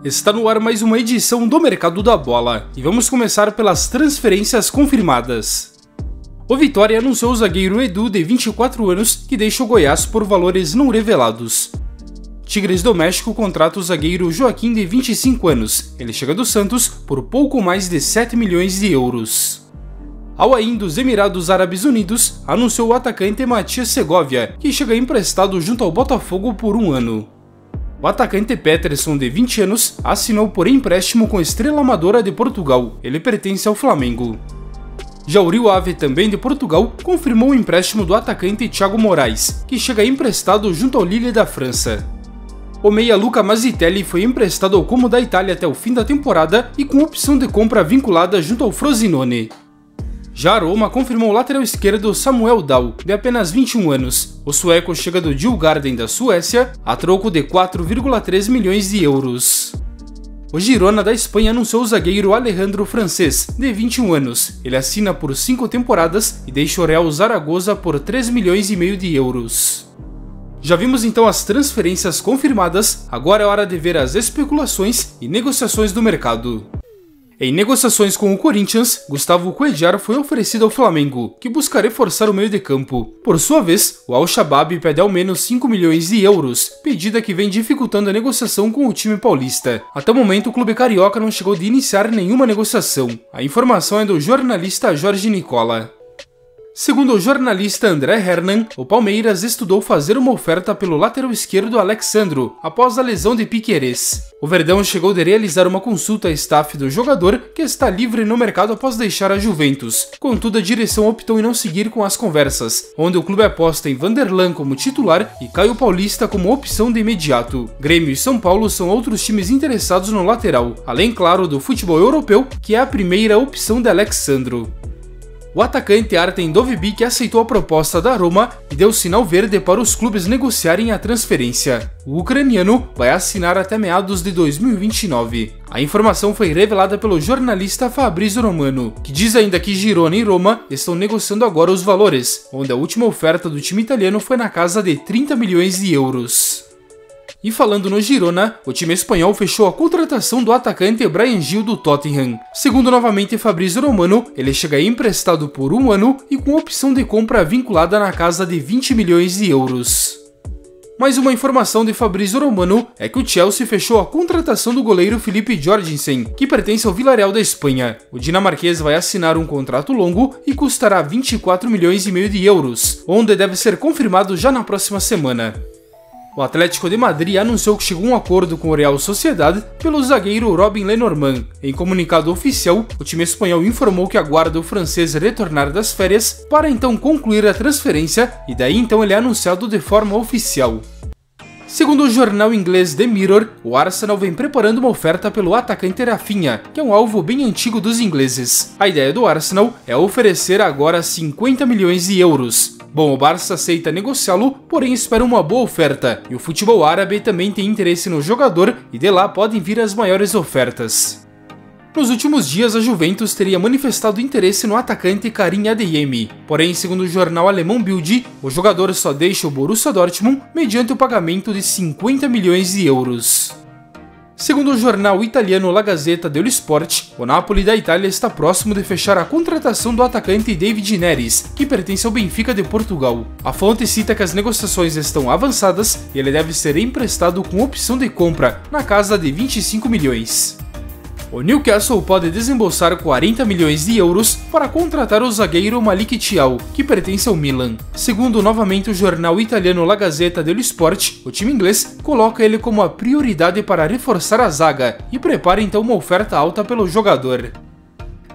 Está no ar mais uma edição do Mercado da Bola e vamos começar pelas transferências confirmadas. O Vitória anunciou o zagueiro Edu, de 24 anos, que deixa o Goiás por valores não revelados. Tigres do México contrata o zagueiro Joaquim, de 25 anos. Ele chega do Santos por pouco mais de 7 milhões de euros. Al Ain dos Emirados Árabes Unidos anunciou o atacante Matias Segovia, que chega emprestado junto ao Botafogo por um ano. O atacante Peterson, de 20 anos, assinou por empréstimo com a Estrela Amadora de Portugal. Ele pertence ao Flamengo. Já o Rio Ave, também de Portugal, confirmou o empréstimo do atacante Thiago Moraes, que chega emprestado junto ao Lille da França. O meia Luca Mazzitelli foi emprestado ao Como da Itália até o fim da temporada e com opção de compra vinculada junto ao Frosinone. Já a Roma confirmou o lateral esquerdo Samuel Dahl, de apenas 21 anos. O sueco chega do Djurgården da Suécia a troco de 4,3 milhões de euros. O Girona da Espanha anunciou o zagueiro Alejandro Francés, de 21 anos. Ele assina por 5 temporadas e deixa o Real Zaragoza por 3 milhões e meio de euros. Já vimos então as transferências confirmadas, agora é hora de ver as especulações e negociações do mercado. Em negociações com o Corinthians, Gustavo Cuéllar foi oferecido ao Flamengo, que busca reforçar o meio de campo. Por sua vez, o Al-Shabaab pede ao menos 5 milhões de euros, pedida que vem dificultando a negociação com o time paulista. Até o momento, o clube carioca não chegou de iniciar nenhuma negociação. A informação é do jornalista Jorge Nicola. Segundo o jornalista André Hernan, o Palmeiras estudou fazer uma oferta pelo lateral esquerdo Alexandro, após a lesão de Piquerez. O Verdão chegou de realizar uma consulta à staff do jogador, que está livre no mercado após deixar a Juventus. Contudo, a direção optou em não seguir com as conversas, onde o clube aposta em Vanderlan como titular e Caio Paulista como opção de imediato. Grêmio e São Paulo são outros times interessados no lateral, além, claro, do futebol europeu, que é a primeira opção de Alexandro. O atacante Artem Dovbyk aceitou a proposta da Roma e deu sinal verde para os clubes negociarem a transferência. O ucraniano vai assinar até meados de 2029. A informação foi revelada pelo jornalista Fabrizio Romano, que diz ainda que Girona e Roma estão negociando agora os valores, onde a última oferta do time italiano foi na casa de 30 milhões de euros. E falando no Girona, o time espanhol fechou a contratação do atacante Bryan Gil do Tottenham. Segundo novamente Fabrizio Romano, ele chega emprestado por um ano e com opção de compra vinculada na casa de 20 milhões de euros. Mais uma informação de Fabrizio Romano é que o Chelsea fechou a contratação do goleiro Filipe Jorgensen, que pertence ao Villarreal da Espanha. O dinamarquês vai assinar um contrato longo e custará 24 milhões e meio de euros, onde deve ser confirmado já na próxima semana. O Atlético de Madrid anunciou que chegou a um acordo com o Real Sociedad pelo zagueiro Robin Lenormand. Em comunicado oficial, o time espanhol informou que aguarda o francês retornar das férias para então concluir a transferência e daí então ele é anunciado de forma oficial. Segundo o jornal inglês The Mirror, o Arsenal vem preparando uma oferta pelo atacante Rafinha, que é um alvo bem antigo dos ingleses. A ideia do Arsenal é oferecer agora 50 milhões de euros. Bom, o Barça aceita negociá-lo, porém espera uma boa oferta, e o futebol árabe também tem interesse no jogador e de lá podem vir as maiores ofertas. Nos últimos dias, a Juventus teria manifestado interesse no atacante Karim Adeyemi, porém, segundo o jornal alemão Bild, o jogador só deixa o Borussia Dortmund mediante o pagamento de 50 milhões de euros. Segundo o jornal italiano La Gazzetta dello Sport, o Napoli da Itália está próximo de fechar a contratação do atacante David Neres, que pertence ao Benfica de Portugal. A fonte cita que as negociações estão avançadas e ele deve ser emprestado com opção de compra, na casa de 25 milhões. O Newcastle pode desembolsar 40 milhões de euros para contratar o zagueiro Malik Thiaw, que pertence ao Milan. Segundo novamente o jornal italiano La Gazzetta dello Sport, o time inglês coloca ele como a prioridade para reforçar a zaga e prepara então uma oferta alta pelo jogador.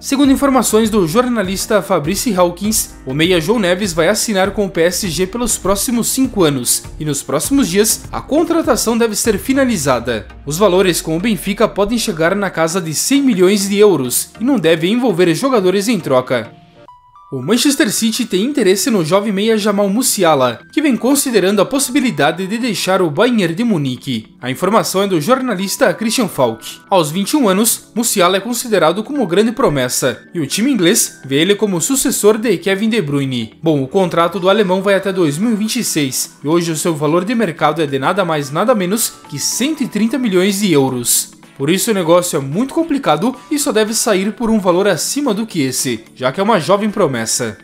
Segundo informações do jornalista Fabrice Hawkins, o meia João Neves vai assinar com o PSG pelos próximos 5 anos, e nos próximos dias a contratação deve ser finalizada. Os valores com o Benfica podem chegar na casa de 100 milhões de euros, e não devem envolver jogadores em troca. O Manchester City tem interesse no jovem meia Jamal Musiala, que vem considerando a possibilidade de deixar o Bayern de Munique. A informação é do jornalista Christian Falk. Aos 21 anos, Musiala é considerado como grande promessa, e o time inglês vê ele como sucessor de Kevin De Bruyne. Bom, o contrato do alemão vai até 2026, e hoje o seu valor de mercado é de nada mais nada menos que 130 milhões de euros. Por isso o negócio é muito complicado e só deve sair por um valor acima do que esse, já que é uma jovem promessa.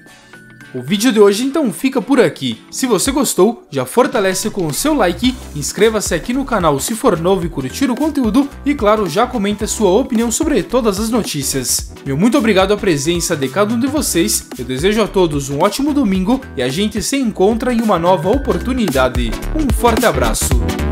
O vídeo de hoje então fica por aqui. Se você gostou, já fortalece com o seu like, inscreva-se aqui no canal se for novo e curtir o conteúdo e claro, já comenta sua opinião sobre todas as notícias. Meu muito obrigado à presença de cada um de vocês, eu desejo a todos um ótimo domingo e a gente se encontra em uma nova oportunidade. Um forte abraço!